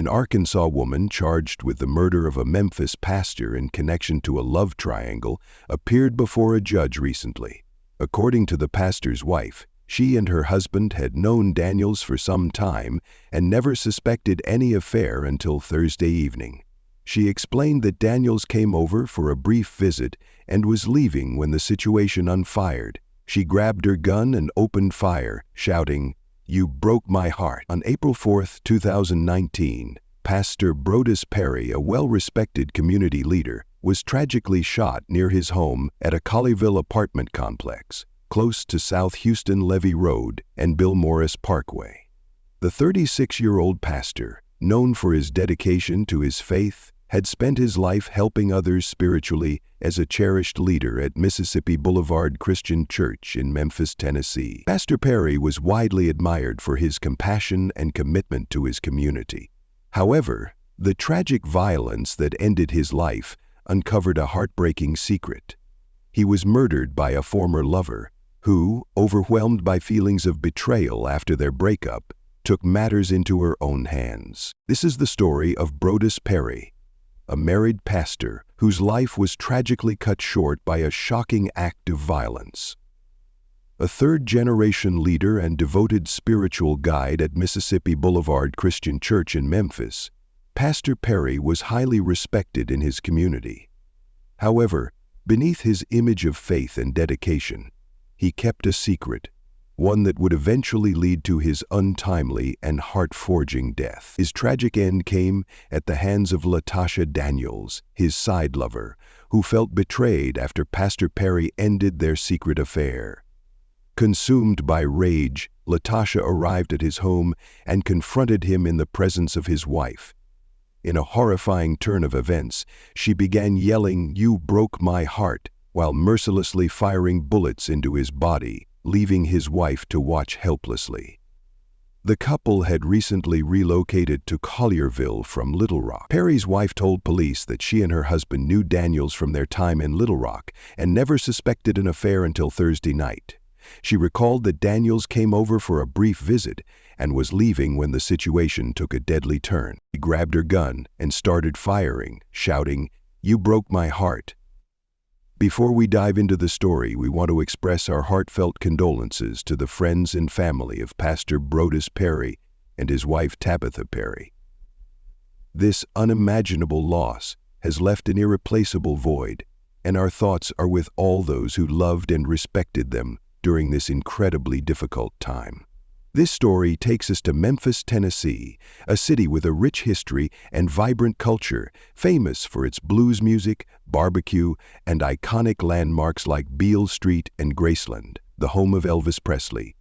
An Arkansas woman charged with the murder of a Memphis pastor in connection to a love triangle appeared before a judge recently. According to the pastor's wife, she and her husband had known Daniels for some time and never suspected any affair until Thursday evening. She explained that Daniels came over for a brief visit and was leaving when the situation unfired. She grabbed her gun and opened fire, shouting, "You broke my heart." On April 4, 2019, Pastor Brodus Perry, a well-respected community leader, was tragically shot near his home at a Colleyville apartment complex, close to South Houston Levee Road and Bill Morris Parkway. The 36-year-old pastor, known for his dedication to his faith, had spent his life helping others spiritually as a cherished leader at Mississippi Boulevard Christian Church in Memphis, Tennessee. Pastor Perry was widely admired for his compassion and commitment to his community. However, the tragic violence that ended his life uncovered a heartbreaking secret. He was murdered by a former lover who, overwhelmed by feelings of betrayal after their breakup, took matters into her own hands. This is the story of Brodus Perry, a married pastor whose life was tragically cut short by a shocking act of violence. A third-generation leader and devoted spiritual guide at Mississippi Boulevard Christian Church in Memphis, Pastor Perry was highly respected in his community. However, beneath his image of faith and dedication, he kept a secret, one that would eventually lead to his untimely and heart-forging death. His tragic end came at the hands of Latasha Daniels, his side lover, who felt betrayed after Pastor Perry ended their secret affair. Consumed by rage, Latasha arrived at his home and confronted him in the presence of his wife. In a horrifying turn of events, she began yelling, "You broke my heart," while mercilessly firing bullets into his body, leaving his wife to watch helplessly. The couple had recently relocated to Collierville from Little Rock. Perry's wife told police that she and her husband knew Daniels from their time in Little Rock and never suspected an affair until Thursday night. She recalled that Daniels came over for a brief visit and was leaving when the situation took a deadly turn. He grabbed her gun and started firing, shouting, "You broke my heart." Before we dive into the story, we want to express our heartfelt condolences to the friends and family of Pastor Brodus Perry and his wife Tabitha Perry. This unimaginable loss has left an irreplaceable void, and our thoughts are with all those who loved and respected them during this incredibly difficult time. This story takes us to Memphis, Tennessee, a city with a rich history and vibrant culture, famous for its blues music, barbecue, and iconic landmarks like Beale Street and Graceland, the home of Elvis Presley.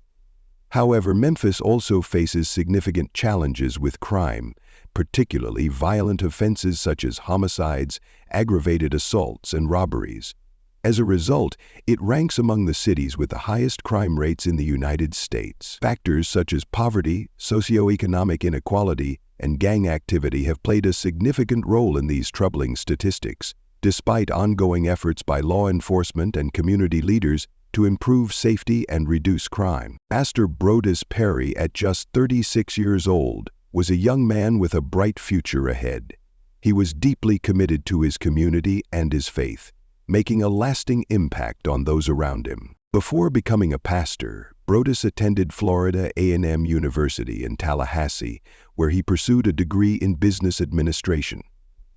However, Memphis also faces significant challenges with crime, particularly violent offenses such as homicides, aggravated assaults, and robberies. As a result, it ranks among the cities with the highest crime rates in the United States. Factors such as poverty, socioeconomic inequality, and gang activity have played a significant role in these troubling statistics, despite ongoing efforts by law enforcement and community leaders to improve safety and reduce crime. Pastor Brodus Perry, at just 36 years old, was a young man with a bright future ahead. He was deeply committed to his community and his faith, making a lasting impact on those around him. Before becoming a pastor, Brodus attended Florida A&M University in Tallahassee, where he pursued a degree in business administration.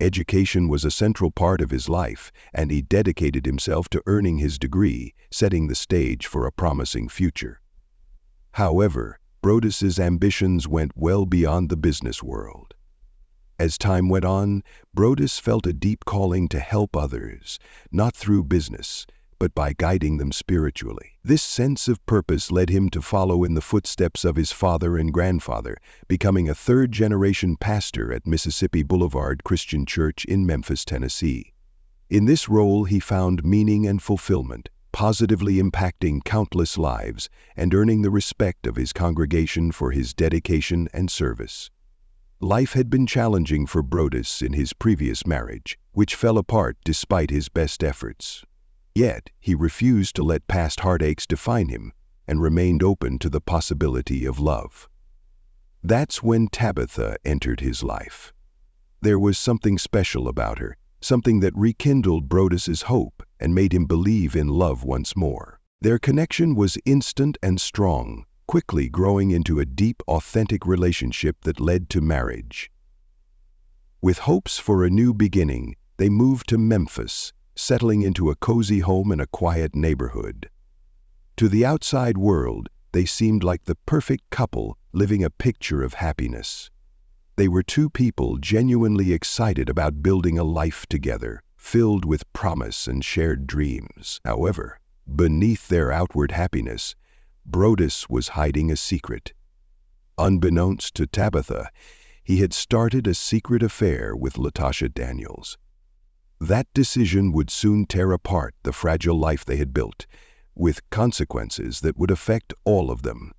Education was a central part of his life, and he dedicated himself to earning his degree, setting the stage for a promising future. However, Brodus's ambitions went well beyond the business world. As time went on, Brodus felt a deep calling to help others, not through business, but by guiding them spiritually. This sense of purpose led him to follow in the footsteps of his father and grandfather, becoming a third-generation pastor at Mississippi Boulevard Christian Church in Memphis, Tennessee. In this role, he found meaning and fulfillment, positively impacting countless lives and earning the respect of his congregation for his dedication and service. Life had been challenging for Brodus in his previous marriage, which fell apart despite his best efforts. Yet, he refused to let past heartaches define him and remained open to the possibility of love. That's when Tabitha entered his life. There was something special about her, something that rekindled Brodus's hope and made him believe in love once more. Their connection was instant and strong, quickly growing into a deep, authentic relationship that led to marriage. With hopes for a new beginning, they moved to Memphis, settling into a cozy home in a quiet neighborhood. To the outside world, they seemed like the perfect couple living a picture of happiness. They were two people genuinely excited about building a life together, filled with promise and shared dreams. However, beneath their outward happiness, Brodus was hiding a secret. Unbeknownst to Tabitha, he had started a secret affair with Latasha Daniels. That decision would soon tear apart the fragile life they had built, with consequences that would affect all of them.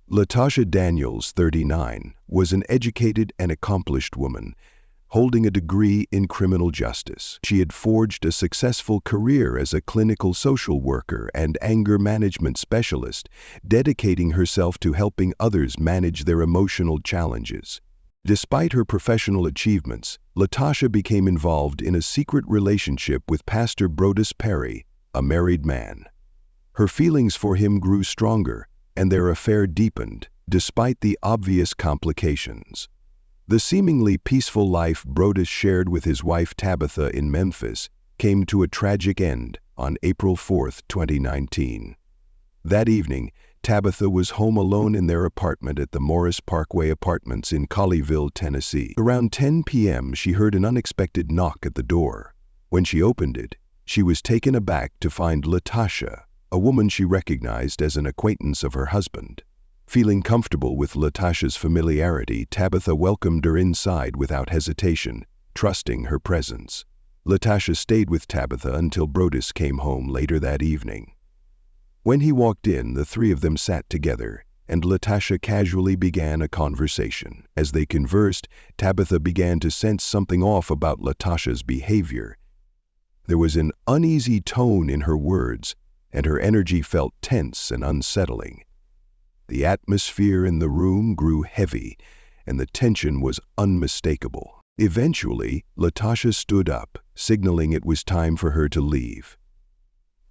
Latasha Daniels, 39, was an educated and accomplished woman, holding a degree in criminal justice. She had forged a successful career as a clinical social worker and anger management specialist, dedicating herself to helping others manage their emotional challenges. Despite her professional achievements, Latasha became involved in a secret relationship with Pastor Brodus Perry, a married man. Her feelings for him grew stronger, and their affair deepened, despite the obvious complications. The seemingly peaceful life Brodus shared with his wife Tabitha in Memphis came to a tragic end on April 4, 2019. That evening, Tabitha was home alone in their apartment at the Morris Parkway Apartments in Colleyville, Tennessee. Around 10 p.m., she heard an unexpected knock at the door. When she opened it, she was taken aback to find Latasha, a woman she recognized as an acquaintance of her husband. Feeling comfortable with Latasha's familiarity, Tabitha welcomed her inside without hesitation, trusting her presence. Latasha stayed with Tabitha until Brodus came home later that evening. When he walked in, the three of them sat together, and Latasha casually began a conversation. As they conversed, Tabitha began to sense something off about Latasha's behavior. There was an uneasy tone in her words, and her energy felt tense and unsettling. The atmosphere in the room grew heavy, and the tension was unmistakable. Eventually, Latasha stood up, signaling it was time for her to leave.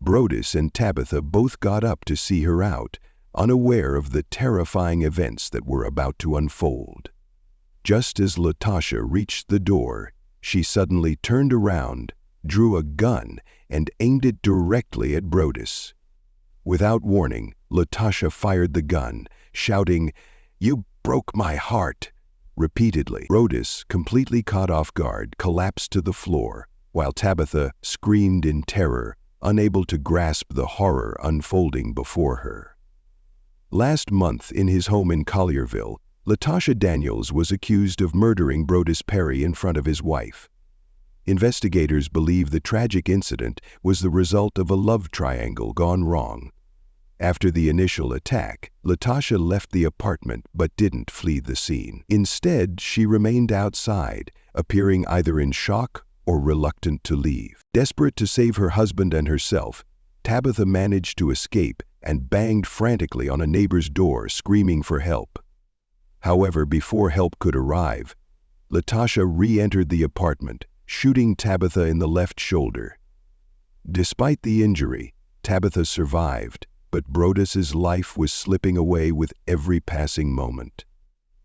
Brodus and Tabitha both got up to see her out, unaware of the terrifying events that were about to unfold. Just as Latasha reached the door, she suddenly turned around, drew a gun, and aimed it directly at Brodus. Without warning, Latasha fired the gun, shouting, "You broke my heart," repeatedly. Brodus, completely caught off guard, collapsed to the floor, while Tabitha screamed in terror, unable to grasp the horror unfolding before her. Last month, in his home in Collierville, Latasha Daniels was accused of murdering Brodus Perry in front of his wife. Investigators believe the tragic incident was the result of a love triangle gone wrong. After the initial attack, Latasha left the apartment but didn't flee the scene. Instead, she remained outside, appearing either in shock or reluctant to leave. Desperate to save her husband and herself, Tabitha managed to escape and banged frantically on a neighbor's door, screaming for help. However, before help could arrive, Latasha re-entered the apartment, shooting Tabitha in the left shoulder. Despite the injury, Tabitha survived, but Brodus's life was slipping away with every passing moment.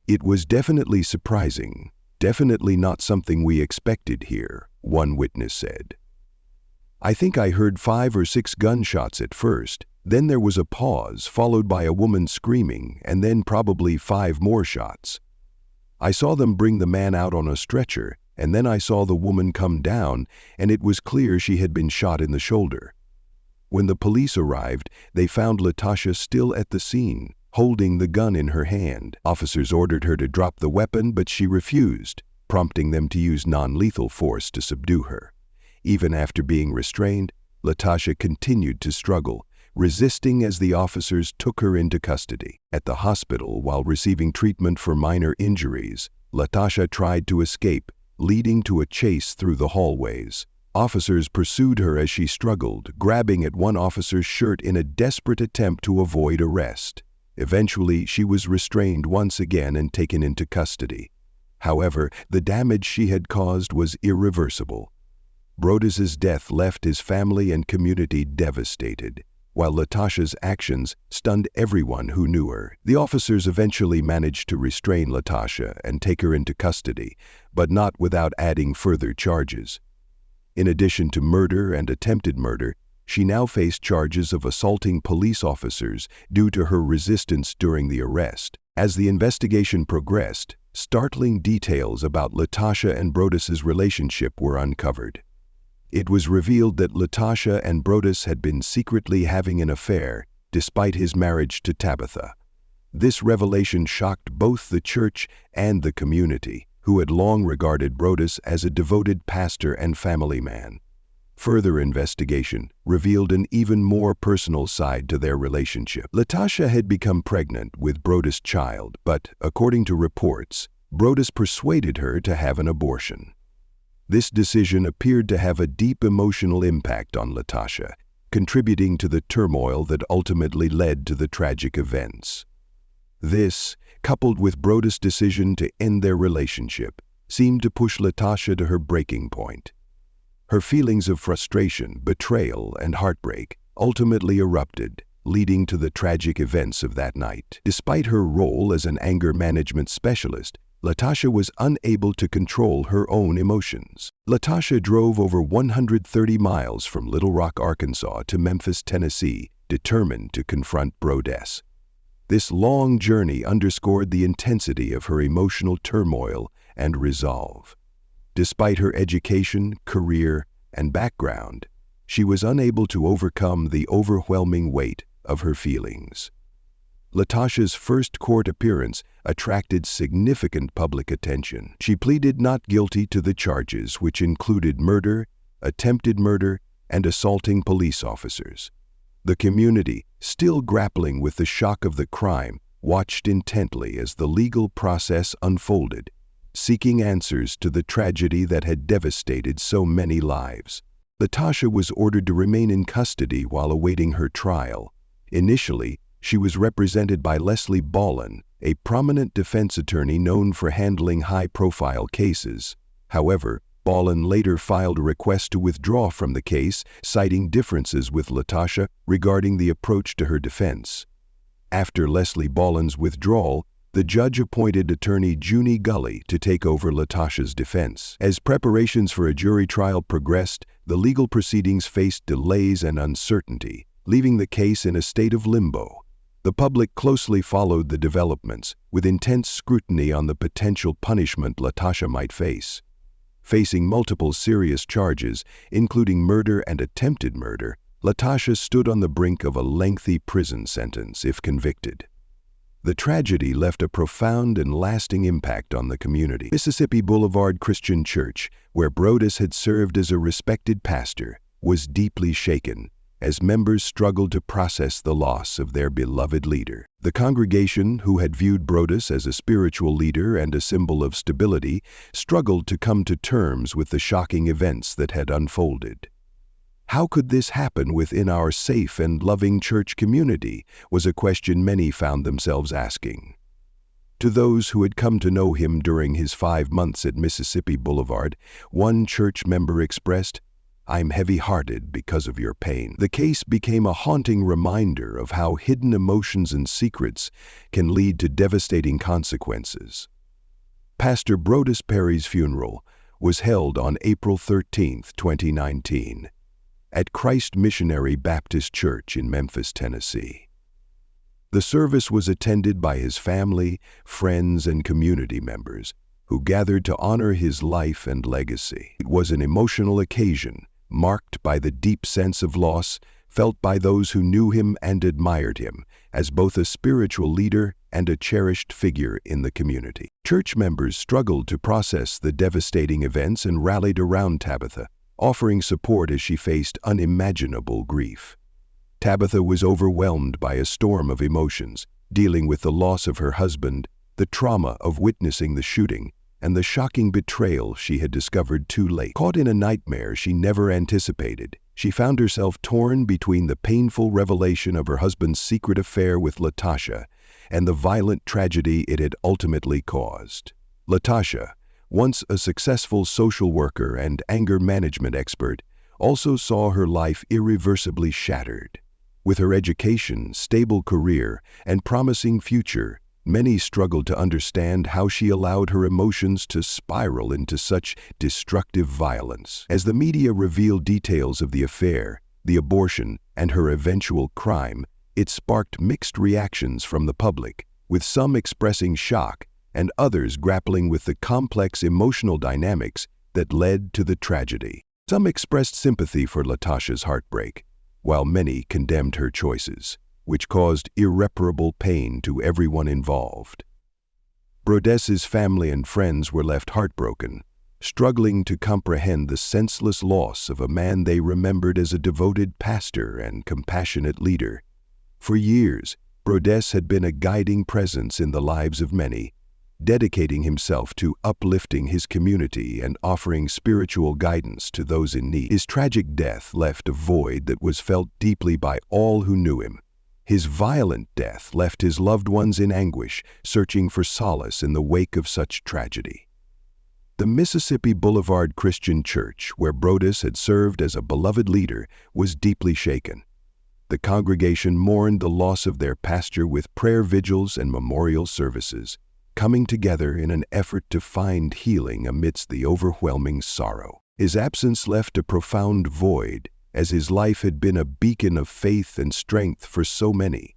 "It was definitely surprising, definitely not something we expected here," one witness said. "I think I heard 5 or 6 gunshots at first, then there was a pause followed by a woman screaming, and then probably 5 more shots. I saw them bring the man out on a stretcher, and then I saw the woman come down, and it was clear she had been shot in the shoulder. When the police arrived, they found Latasha still at the scene, holding the gun in her hand. Officers ordered her to drop the weapon, but she refused, prompting them to use non-lethal force to subdue her. Even after being restrained, Latasha continued to struggle, resisting as the officers took her into custody. At the hospital, while receiving treatment for minor injuries, Latasha tried to escape, leading to a chase through the hallways. Officers pursued her as she struggled, grabbing at one officer's shirt in a desperate attempt to avoid arrest. Eventually, she was restrained once again and taken into custody. However, the damage she had caused was irreversible. Brodus's death left his family and community devastated, while Latasha's actions stunned everyone who knew her. The officers eventually managed to restrain Latasha and take her into custody, but not without adding further charges. In addition to murder and attempted murder, she now faced charges of assaulting police officers due to her resistance during the arrest. As the investigation progressed, startling details about Latasha and Brodus's relationship were uncovered. It was revealed that Latasha and Brodus had been secretly having an affair, despite his marriage to Tabitha. This revelation shocked both the church and the community, who had long regarded Brodus as a devoted pastor and family man. Further investigation revealed an even more personal side to their relationship. Latasha had become pregnant with Brodus' child, but, according to reports, Brodus persuaded her to have an abortion. This decision appeared to have a deep emotional impact on Latasha, contributing to the turmoil that ultimately led to the tragic events. This, coupled with Brodus' decision to end their relationship, seemed to push Latasha to her breaking point. Her feelings of frustration, betrayal, and heartbreak ultimately erupted, leading to the tragic events of that night. Despite her role as an anger management specialist, Latasha was unable to control her own emotions. Latasha drove over 130 miles from Little Rock, Arkansas to Memphis, Tennessee, determined to confront Brodus. This long journey underscored the intensity of her emotional turmoil and resolve. Despite her education, career, and background, she was unable to overcome the overwhelming weight of her feelings. Latasha's first court appearance attracted significant public attention. She pleaded not guilty to the charges, which included murder, attempted murder, and assaulting police officers. The community, still grappling with the shock of the crime, watched intently as the legal process unfolded, seeking answers to the tragedy that had devastated so many lives. Latasha was ordered to remain in custody while awaiting her trial. Initially, she was represented by Leslie Ballin, a prominent defense attorney known for handling high-profile cases. However, Ballin later filed a request to withdraw from the case, citing differences with Latasha regarding the approach to her defense. After Leslie Ballin's withdrawal, the judge appointed attorney Junie Gully to take over Latasha's defense. As preparations for a jury trial progressed, the legal proceedings faced delays and uncertainty, leaving the case in a state of limbo. The public closely followed the developments, with intense scrutiny on the potential punishment Latasha might face. Facing multiple serious charges, including murder and attempted murder, Latasha stood on the brink of a lengthy prison sentence if convicted. The tragedy left a profound and lasting impact on the community. Mississippi Boulevard Christian Church, where Brodus had served as a respected pastor, was deeply shaken as members struggled to process the loss of their beloved leader. The congregation, who had viewed Brodus as a spiritual leader and a symbol of stability, struggled to come to terms with the shocking events that had unfolded. How could this happen within our safe and loving church community, was a question many found themselves asking. To those who had come to know him during his 5 months at Mississippi Boulevard, one church member expressed, "I'm heavy-hearted because of your pain." The case became a haunting reminder of how hidden emotions and secrets can lead to devastating consequences. Pastor Brodus Perry's funeral was held on April 13, 2019, at Christ Missionary Baptist Church in Memphis, Tennessee. The service was attended by his family, friends, and community members, who gathered to honor his life and legacy. It was an emotional occasion, marked by the deep sense of loss felt by those who knew him and admired him as both a spiritual leader and a cherished figure in the community. Church members struggled to process the devastating events and rallied around Tabitha, offering support as she faced unimaginable grief. Tabitha was overwhelmed by a storm of emotions, dealing with the loss of her husband, the trauma of witnessing the shooting, and the shocking betrayal she had discovered too late. Caught in a nightmare she never anticipated, she found herself torn between the painful revelation of her husband's secret affair with Latasha and the violent tragedy it had ultimately caused. Latasha, once a successful social worker and anger management expert, also saw her life irreversibly shattered. With her education, stable career, and promising future, many struggled to understand how she allowed her emotions to spiral into such destructive violence. As the media revealed details of the affair, the abortion, and her eventual crime, it sparked mixed reactions from the public, with some expressing shock and others grappling with the complex emotional dynamics that led to the tragedy. Some expressed sympathy for Latasha's heartbreak, while many condemned her choices, which caused irreparable pain to everyone involved. Brodess's family and friends were left heartbroken, struggling to comprehend the senseless loss of a man they remembered as a devoted pastor and compassionate leader. For years, Brodess had been a guiding presence in the lives of many, dedicating himself to uplifting his community and offering spiritual guidance to those in need. His tragic death left a void that was felt deeply by all who knew him. His violent death left his loved ones in anguish, searching for solace in the wake of such tragedy. The Mississippi Boulevard Christian Church, where Brodess had served as a beloved leader, was deeply shaken. The congregation mourned the loss of their pastor with prayer vigils and memorial services, coming together in an effort to find healing amidst the overwhelming sorrow. His absence left a profound void, as his life had been a beacon of faith and strength for so many.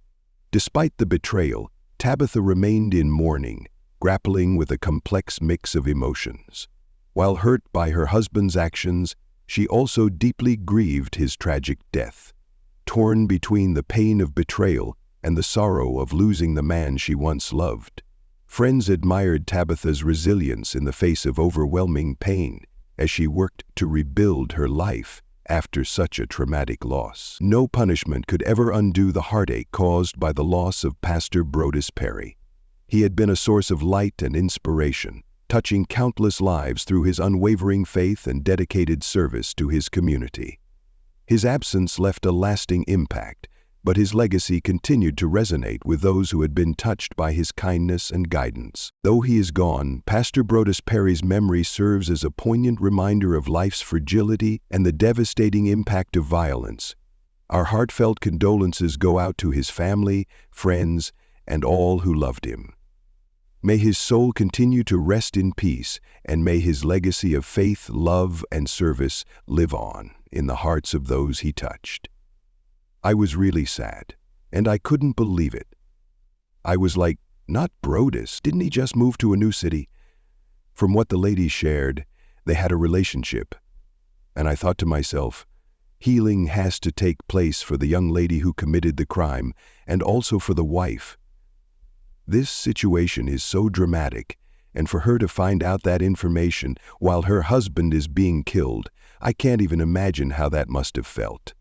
Despite the betrayal, Tabitha remained in mourning, grappling with a complex mix of emotions. While hurt by her husband's actions, she also deeply grieved his tragic death. Torn between the pain of betrayal and the sorrow of losing the man she once loved, friends admired Tabitha's resilience in the face of overwhelming pain as she worked to rebuild her life after such a traumatic loss. No punishment could ever undo the heartache caused by the loss of Pastor Brodess Perry. He had been a source of light and inspiration, touching countless lives through his unwavering faith and dedicated service to his community. His absence left a lasting impact, but his legacy continued to resonate with those who had been touched by his kindness and guidance. Though he is gone, Pastor Brodess Perry's memory serves as a poignant reminder of life's fragility and the devastating impact of violence. Our heartfelt condolences go out to his family, friends, and all who loved him. May his soul continue to rest in peace, and may his legacy of faith, love, and service live on in the hearts of those he touched. I was really sad, and I couldn't believe it. I was like, not Brodess, didn't he just move to a new city? From what the ladies shared, they had a relationship, and I thought to myself, healing has to take place for the young lady who committed the crime, and also for the wife. This situation is so dramatic, and for her to find out that information while her husband is being killed, I can't even imagine how that must have felt.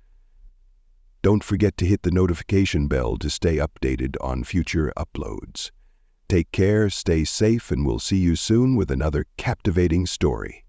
Don't forget to hit the notification bell to stay updated on future uploads. Take care, stay safe, and we'll see you soon with another captivating story.